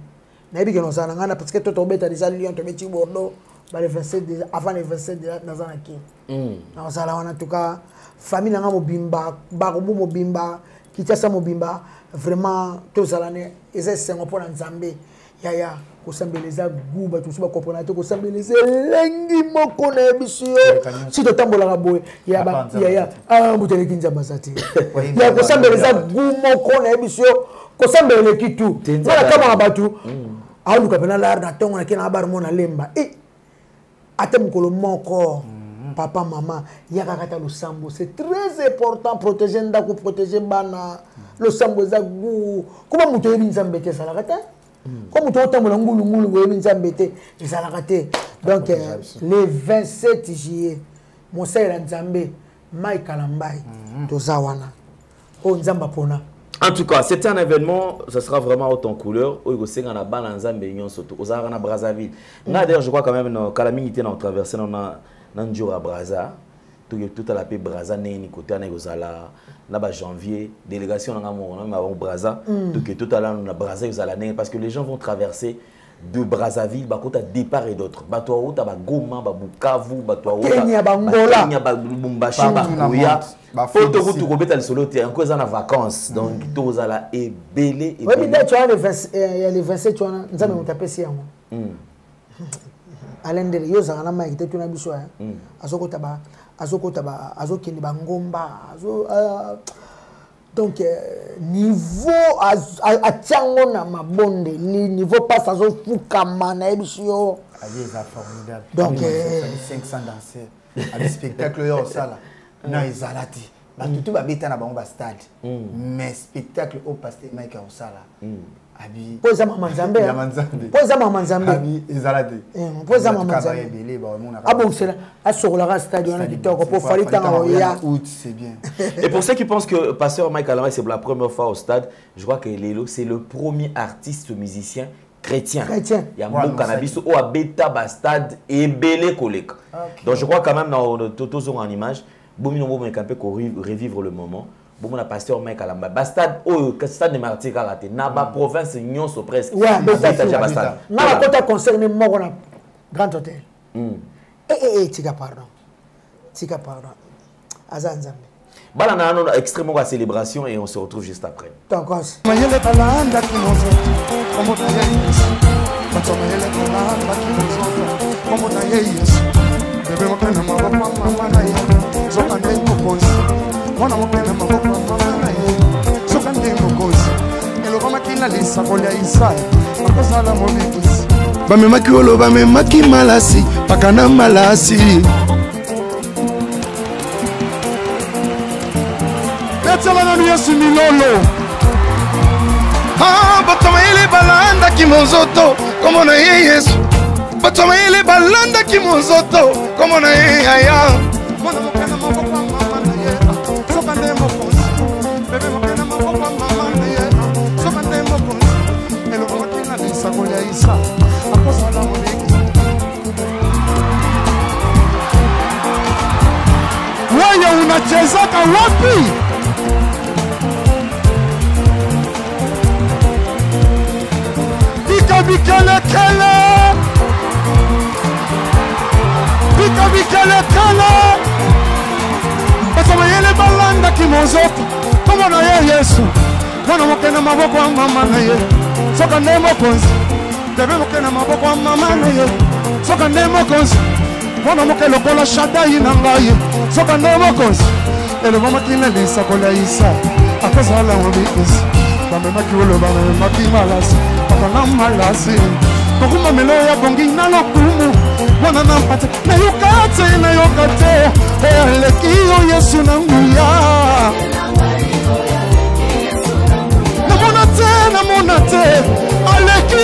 Nabi que nous allons parce que tout tombé déjà Lyon tombé ti Bordeaux, le 27 déjà avant le 27 déjà dans un qui. Nous allons en tout cas famille na mobimba, barobu mobimba, kitasa mobimba, vraiment tous allons eza sengo pour nzambe. Ya kosambeleza guba tout ça comprendre to kosambeleza lengi moko na bisio. Si to tambola boy ya mutele kinja masati. Ya kosambeleza gumo ko na bisio. Kosambele kitu ngala kama abatu alu kapena la na tongo na kina habar mona lemba atem kolo moko papa maman yaka kata lo sambo c'est très important protéger ndako protéger bana lo sambo za gu kuma muto yebi nzambete sala kata comme muto otambola ngulu yebi nzambete sala kata donc le 27 juillet mon sœur nzambe mai kalambai tozawana o nzamba pona. En tout cas, c'était un événement, ce sera vraiment haut en couleur. Brazzaville. D'ailleurs, je crois quand même que la minute on traversé dans à Brazza, tout à la paix Brazza, côté là janvier, délégation dans Brazza, tout à l'heure dans Brazza, parce que les gens vont traverser de Brazzaville, à départ et d'autres. Batoa ta Goma, Bukavu, Batoa Kenya, Bangola, Lumumbashi, Bakuya. Pour te retrouver dans le solo, tu es encore en vacances. Donc, tu es là et belé. Oui, mais tu as les 27, tu as un tapé si Alain de Rio, ça a un qui était un abusé. Azokotaba, Azokini Bangomba, donc, niveau à Tchango na mabonde, niveau passe à Zofukama na ebisio. Donc, 500 danseurs, à des spectacles au sala. Na izalati. Ba tutu ba beta na bango ba stade. Mais spectacle au pasteur Mike au sala. Abi. Poza mama Nzambe. Poza mama Nzambe. Abi izalati. Poza mama Nzambe. Ah bon, c'est là. À sur le stade on a dit pour faire temps ya août, c'est bien. Et pour ceux qui pensent que pasteur Mike Kalamba c'est la première fois au stade, je crois que Lelo c'est le premier artiste musicien chrétien. Il y a mon cannabis au Abeta Bastad et Belé Kolek. Donc je crois quand même dans Toto en image. Bomino Bomo est un peu pour revivre le moment. Bomo na pasteur Mike Kalamba. Bastad, stade de Martyr Karaté. Naba province Nyon so presque. Ouais, Bastad. Na la côté concerné moi on a Grand Hôtel. Tika pardon. Azan Nzambe. Bala na ano extrêmement la célébration et on se retrouve juste après. D'accord. Bamemaki olo bamemaki malasi pakana malasi betsalana yesu milolo batoma ile balanda kimonzoto komo na ye yesu batoma ile balanda kimonzoto komo na ye aya mwana mokana maboko mama na ye soka ndemo konsi bebe mokana maboko mama na ye soka ndemo konsi elo mokana lisa koya isa akosa la mobiki wewe unachezaka wapi? Bikele kele basoma yele balanda kimonzoto komo na ye yesu mwana mokena maboko wa mama na ye soka ndemo konzi bebe mokena maboko wa mama na ye soka ndemo konzi mwana moke lokola shadai na ngai soka ndemo konzi eloko makina lisa kola isa akozala mobikisi bamemaki olo bamemaki malasi pakana malasi kokuma melo ya bongi na lokumu mwana na mpate na yokate eleki yesu na nguya namona te aleki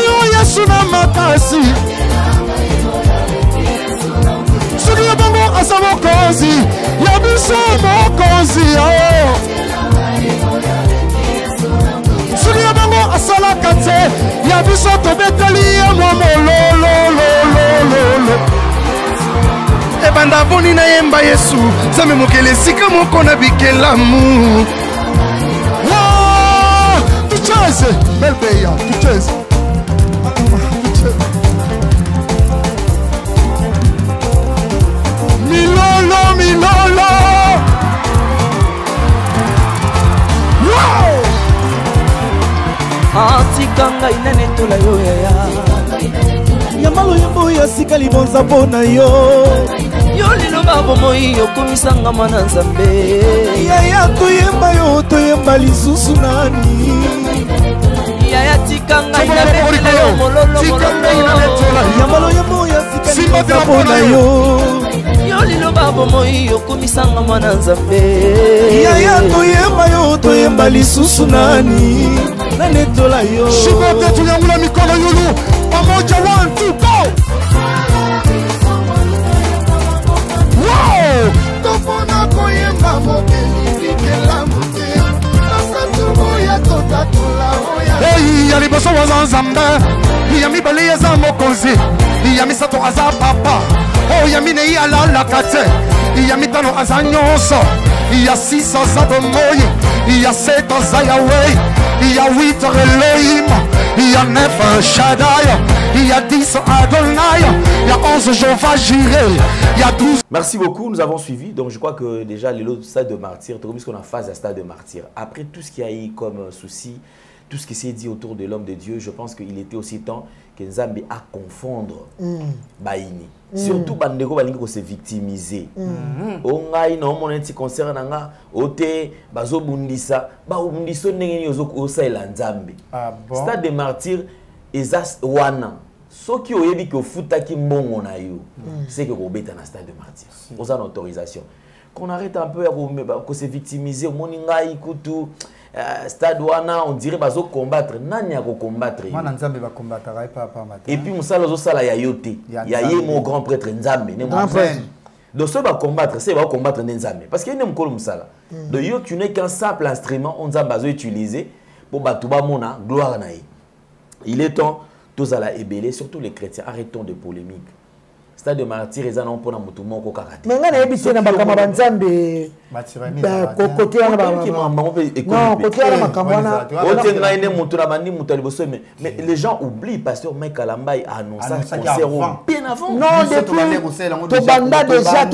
banda boni na yemba Yesu Zame mokele sika moko na bikelamu Tucheze Belbeya tucheze Milolo milolo Atika ngai nene tola yo yaya Yamalo yambo ya sika libonza bona yo Yo liloba bomoi yokomisanga mwana nzambe Yaya toyemba yo toyemba lisusu nani Yaya tika ngai na betele yo mololo Yamalo yambo ya sika libonza bona yo Yo liloba bomoi yokomisanga mwana nzambe Yaya toyemba yo toyemba lisusu nani Nanetola yo Shibote tunyangula mikono yulu Pamoja 1, 2, go Wow Tofona koyemba mokeli likela mute Nasatubo ya totatula oya Hey, yaliboso wazanzambe Yami bali yeza mokonzi Yami sato aza papa Oh, yami ne yalala kate Yami tano aza nyonso Ya 6 aza domoyi Ya 7 aza Yahweh Il y a 8 Elohim, il y a 9 Shaddai, il y a 10 Adonai, il y a 11 Jehovah Jireh, il y a 12. Merci beaucoup, nous avons suivi. Donc je crois que déjà le stade de martyr, puisqu'on a phase à stade de martyr. Après tout ce qu'il y a eu comme souci, tout ce qui s'est dit autour de l'homme de Dieu, je pense qu'il était aussi temps que Nzambe a confondre Baini. Surtout bandeko balingi ko se victimiser. Ongai na mon enti concert nanga ote bazo bundisa ba bundiso ndenge nyozo ko saela Nzambe. Stade de martyr ezas wana. Soki oyebi ko futaki mbongo na yo, c'est que ko beta na stade de martyr. Aux en autorisation. Qu'on arrête un peu à se victimiser moninga ikutu stade wana on dirait bazo combattre nani ya ko combattre Mana Nzambe ba combattre pas matin. Et puis musala zo sala ya yote ya ye mon grand prêtre Nzambe ne mon prêtre donc ce va combattre c'est va combattre Nzambe parce qu'il y a une mkolo musala donc yo tu n'es qu'un simple instrument on Nzambe bazo utiliser pour batuba mona gloire na ye. Il est temps tous à la ébélé surtout les chrétiens arrêtons de polémique. Stade de martyr ils en ont pour mutu moko kakate mais ngana ebité na bakama banzambe côté wana ba non côté wana makamwana ote ngai ne mutu na bandi mutu liboso mais les gens oublient pasteur Mike Kalambai a annoncé un concert bien avant non depuis to banda déjà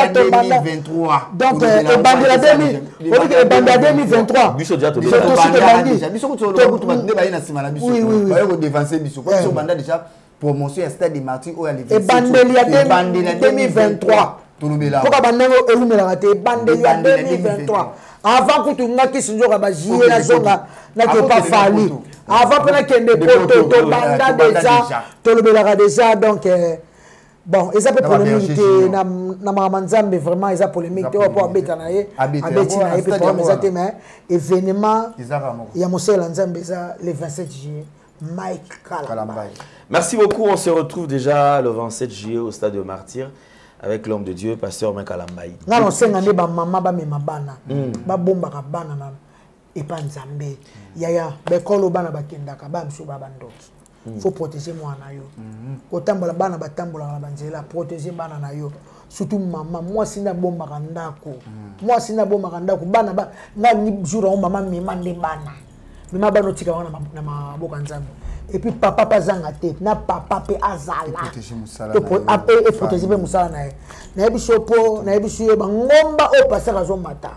2023 donc banda 2023 biso déjà to biso ko to bande ba ina sima na biso ba yo dévancer biso ko so banda déjà promotion à stade de martyr au Alivé. Et Bandeli à 2023. Pourquoi Bandeli à 2023? Avant que tu n'aies qui se joue à Bagie, la zone n'a pas fallu. Avant que tu n'aies pas Banda déjà, tu le déjà. Donc, bon, ils ont polémique. Namamanzambe vraiment, ils ont polémique. Tu vas pas bétanaye, abétinaye, mais événement, il y a Moussa Lanzambe le 27 juillet. Mike Kalambai. Merci beaucoup. On se retrouve déjà le 27 juillet au stade de Martyr avec l'homme de Dieu, pasteur Mike Kalambai. Non, c'est un ba maman ba mema bana. Ba bomba ka bana na et pas Nzambe. Yaya, be kolo bana ba kendaka ba msu ba bandoki. Faut protéger moi na yo. Ko tambola bana ba tambola na banzela, protéger bana na yo. Surtout maman, moi sina bomba ka ndako. Moi sina bomba ka ndako bana ba nga ni jour on maman mema ndi bana. Mima bano tika wana na maboka Nzambe. Et puis papa pas zangate na papa pe azala. Et protéger musala na ye. Na ebiso po na ebiso ba ngomba o passer azo mata.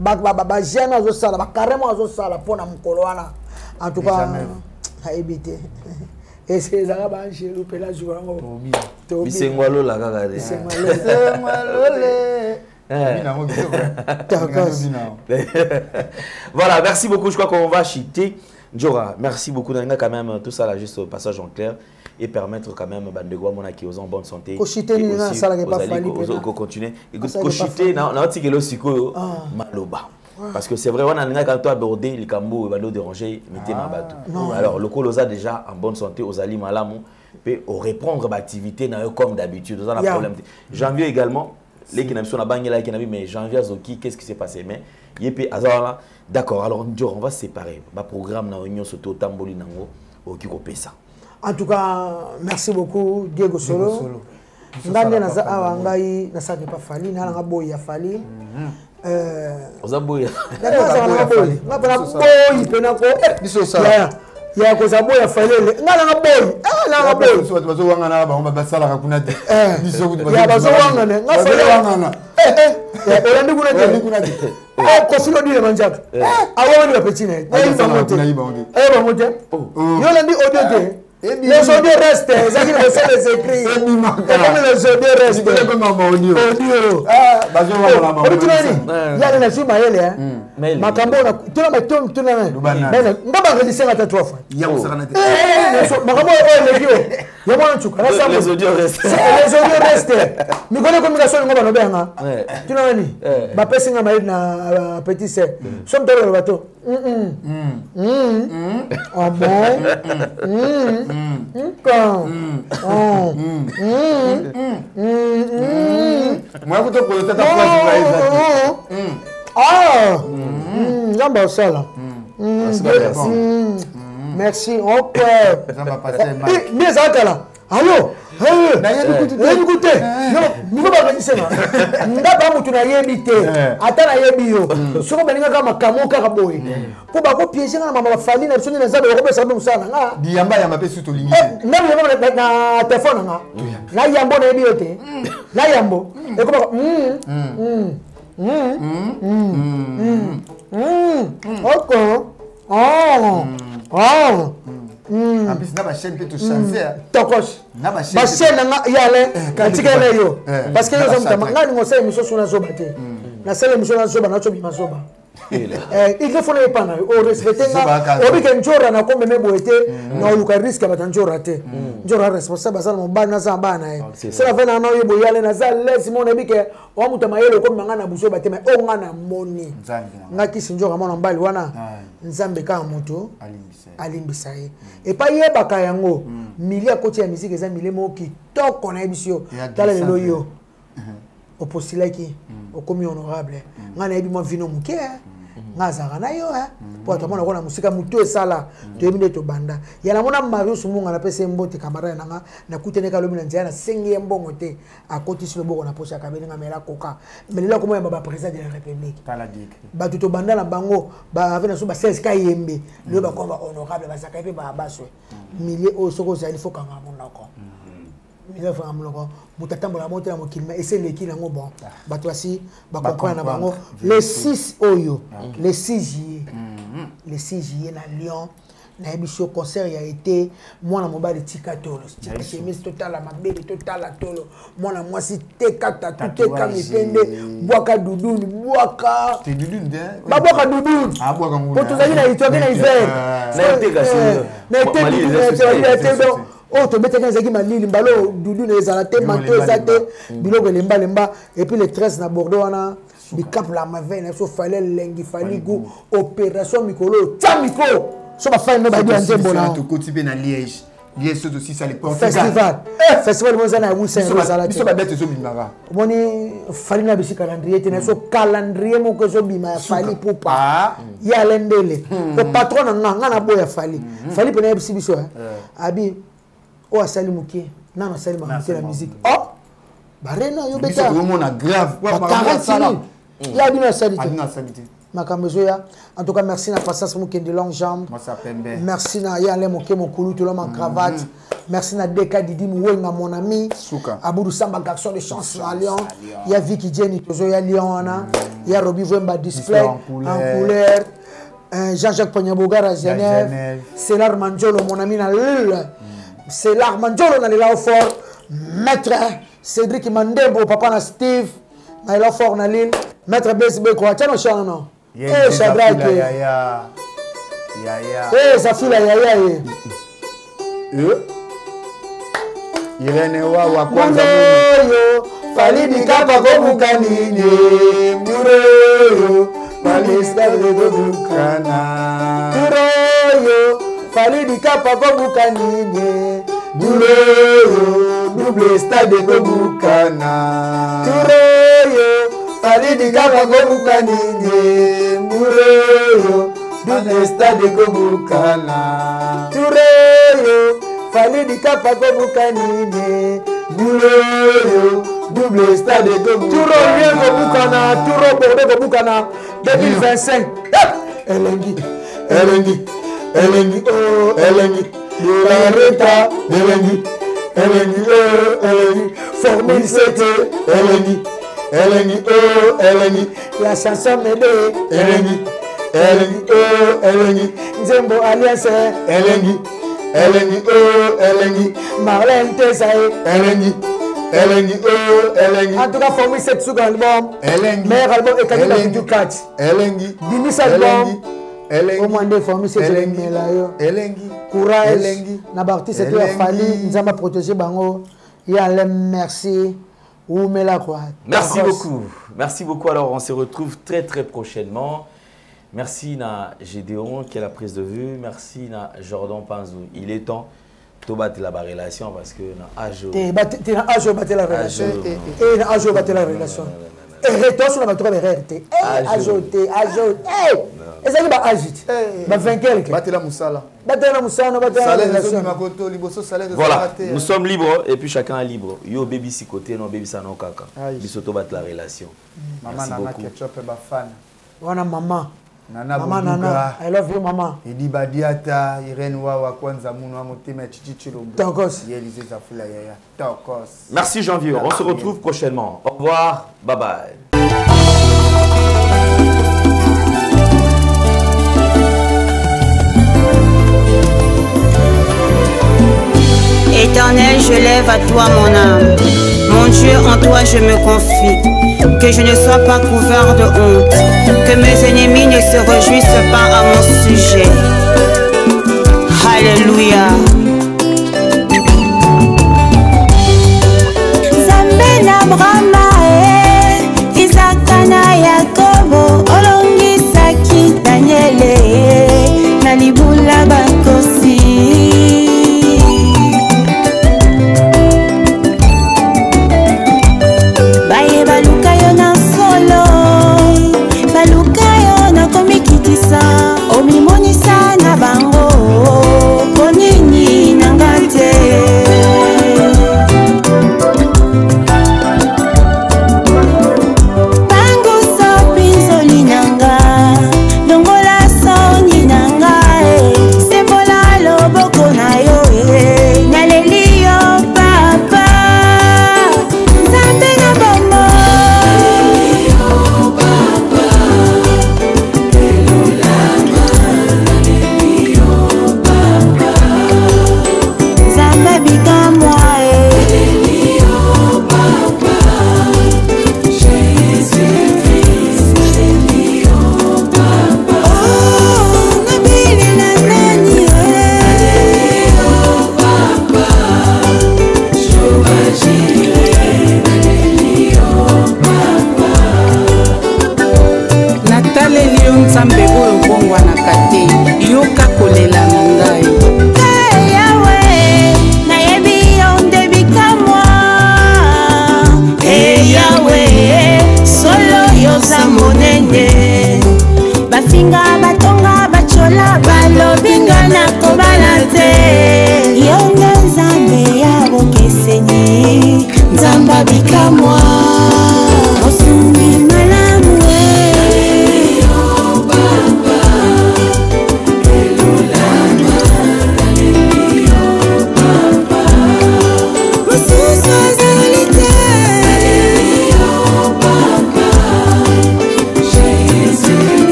Ba jeune azo sala ba carrément azo sala pona mukolo wana. En tout cas a éviter. Et c'est là ba chez le pelage ngo. Bisengwalo la kaka de. Bisengwalo. Voilà, merci beaucoup. Je crois qu'on va chuter. Njora, merci beaucoup. On a quand même tout ça là, juste au passage en clair et permettre quand même de Guamona qui est en bonne santé. Cochiter, nous avons ça là qui pas fallu. Continuer. Cochiter, on a dit que le psycho maloba. Parce que c'est vrai, on a quand on abordé les cambos, il va nous déranger, mettez ma bateau. Alors, le colosa déjà en bonne santé, aux ali malamou, peut reprendre l'activité comme d'habitude. Dans un problème. Janvier également. Les qui n'ont pas banque là qui n'ont mais janvier Zoki qu'est-ce qui s'est passé mais yépe azar là d'accord alors on va se séparer ma programme na union surtout tamboli nango au Kiko Pesa. En tout cas merci beaucoup Diego Solo ngande na za awa ngai na sa pas fali na nga boy ya fali oza boya na nga boy ngapana boy pena ko biso sala ya ko za boy ya fali ngala nga boy na nga boy so bazo wanga na ba basala ka kuna te biso ku ya bazo wanga ne nga fali wanga na ya olandi kuna te ko silo dire manjaka awa ni petit ne ba mote yo landi audio te les audios restent, c'est qui les écrits. Comme les audios restent. Comme un audio. Il y a des films à elle. Ma cambona, tu l'as mis tout le monde. On va pas rédiger la tête trois fois. Il y a un sarnaté. Ma cambona, il y a un truc. Les audios restent. Les audios restent. Mais quand la communication est bonne, tu l'as dit. Ma personne m'a dit na petit c'est. Somme dans le bateau. Ah bon. Moi, vous te posez ta place. Ah, j'aime ça là. Merci. Ok. Ça va passer. Mais ça là. Allô. Écoutez, non, nous ne pouvons pas dire ça. Nous ne pouvons pas éviter. Attends, il y a si on a un camo caraboy, pour pas piéger dans ma famille, nous sommes des amis, nous sommes des amis. Diamba, il y a ma paix sur ton ligne. Non, il y a un téléphone. Là, il y a un bonébioté. Là, il y a un bon. Et comment ok. Oh. En plus, na ba chaîne peut tout changer. Tokos. Na ba chaîne. Ba chaîne nga yale katikele yo. Parce que nous sommes ngani ngosé miso suna zoba te. Na sele miso na zoba na chobi mazoba. Il faut les pas au respecter nga. Obi ke njora na kombe mebo ete na oluka risque ba njora te. Njora responsable ça mon bana za bana. C'est la veine na yebo yale na za les mon ebi ke o muta mayele ko manga na buso ba te mais o ngana moni. Nga kisi njora mona mbali wana. Nzambe ka moto alimbisa ye et pas yebaka yango mili ya koti ya musique eza mili mo kitoko na ebisio tala lelo yo oposilaki okomi honorable nga na yebi mwa vino muke nga azaka na yo po atamona kona musika mutu esala toyebi nde tobanda ya namona Marius Munga na pese mbote camarade nanga na kutene ka lobi na nzela na sengi ye mbongo te akotisi loboko na poche akabeli nga mela koka melela komo ya baba président de la république tala dik batu tobanda na bango ba avena so ba 16 ka yembe le ba ko ba honorable ba saka pe ba baswe milier o soko zali fo kanga monako milier fo monako mutatambola monte na mokilima ese leki nango bon batu asi ba comprendre na bango le 6 oyo le 6 juillet le 6 juillet na Lyon na ebisho concert ya été mwana mobali tika tolo tika chemise total la mabeli total la tolo mwana mwasi teka tatu teka mitende bwaka duduni bwaka te duduni de ba bwaka duduni ah bwaka ngula poto zali na itoke na hiver na teka c'est oh to bete kanza ki malili mbalo duduni ezala te manto ezate biloko lemba lemba et puis les 13 na Bordeaux wana bikap la mavene so fallait lengi fali go opération mikolo tia micro so ba fa no ba dia nzembo na to kotipe na Liège surtout aussi ça les festival festival mo zana wusa so la biso ba bête so bimara moni fali na bisi calendrier te na so calendrier mo ko so bima fali popa ya lendele o patron nga na boya fali fali pena bisi biso abi o asali muke na na sali ma la musique oh barena yo beta biso mo na grave ba sala ya dina sali te Makamezoya. En tout cas, merci na passage pour de longues jambes. Merci na Yale Moke Mokulu, tout le monde en cravate. Merci na Deka Didi Mouenga, mon ami. Aboudou Samba, garçon de chance à Lyon. Il y a Vicky Jenny, toujours à Lyon. Il y a Robbie Wemba display en couleur. Jean-Jacques Pagnabogar à Genève. C'est l'Armanjolo, mon ami na Lille. C'est l'Armanjolo na Lille fort. Maître Cédric Mandebo, papa na Steve. Na Lille fort na Lille. Maître BSB quoi, tiens le chant non. Eh Shadrach. Ya. Eh sa fille ya. Irene wa kwanza yo fali bikapa ko bukanini muro malista de bukana yo fali bikapa ko bukanini muro double stade de bukana yo fali bikapa ko bukanini muro double stade de bukana yo fali bikapa ko bukanini Boulot, double stade de Touro Lyon Boukana, Touro Bordeaux Boukana, 2025. Elengi, Elengi, Elengi, oh, Elengi, Lareta, Elengi, Elengi, oh, Elengi, Formule 7, Elengi, Elengi, oh, Elengi, la chanson Médé, Elengi, Elengi, oh, Elengi, Nzembo Alliance, Elengi, Elengi, oh, Elengi, Marlène Tesaï, Elengi, Elengi, oh, Elengi. En tout cas, Formule 7 sur l'album. Elengi. Meilleur album et Kanye Davidu 4. Elengi. Bimis album. Elengi. Au moins de Formule 7 Elengi. Elengi. Courage. Elengi. Nabarti c'était la Fali. Nous avons protégé Bango. Yalem, merci. Merci beaucoup. Merci beaucoup. Alors, on se retrouve très prochainement. Merci à Gédéon qui est la prise de vue. Merci à Jordan Panzou. Il est temps de battre la relation parce que dans Ajo. Tu es dans Ajo battre la relation. Et dans Ajo battre la relation. Et retour sur la battre la relation. Ajo. Et ça qui va agiter. Va vainqueur. Battre la moussala. Battre la moussala, battre la relation. Voilà, nous sommes libres et puis chacun est libre. Yo baby si côté, non baby ça non kaka. Bisoto battre la relation. Maman nana ketchup ba fan. Wana maman. Maman Nana, I love you maman. Idi Badiata, Irene Wawa Kwanza Munu Amotema Chichichilo. Tokos. Yelize Zafula Yaya. Tokos. Merci Janvier, on se retrouve prochainement. Au revoir, bye bye. Éternel, je lève à toi mon âme. Mon Dieu, en toi je me confie. Que je ne sois pas couvert de honte. Que mes ennemis ne se réjouissent pas à mon sujet. Alléluia. Zambena Brahma Isakana Yakobo Olongi Saki Daniele Nalibula Bakosi. Omimonisa na bango konini nangate bango so pinzoli nanga longola soni nanga sembola loboko na yo naleli yo papa nzambe na bombo nzambe oyo bongwanaka te yoka kolela na ngai yawe nayebi yo nde bikamwa yawe solo yoza monene bafinga batonga bachola balobinga na kobala te yo nde nzambe ya bokeseni nzamba bikamwa osumbi malamu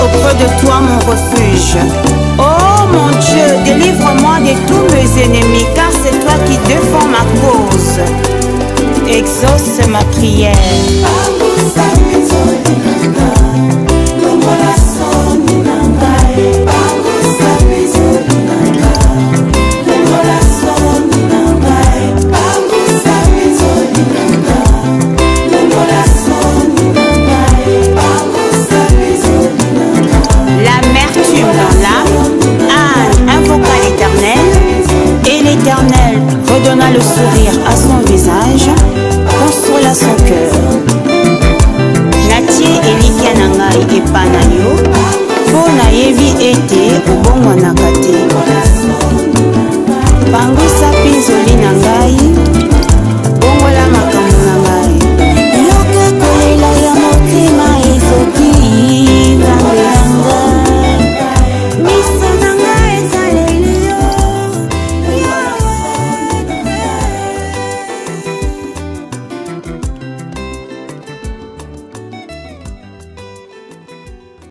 auprès de toi mon refuge. Oh mon Dieu, délivre-moi de tous mes ennemis, car c'est toi qui défends ma cause. Exauce ma prière. L'amertume dans l'âme, redonna le sourire à son visage, consola son cœur. Natie elikia na ngai epa na yo, mpo nayebi ete obongwanaka te.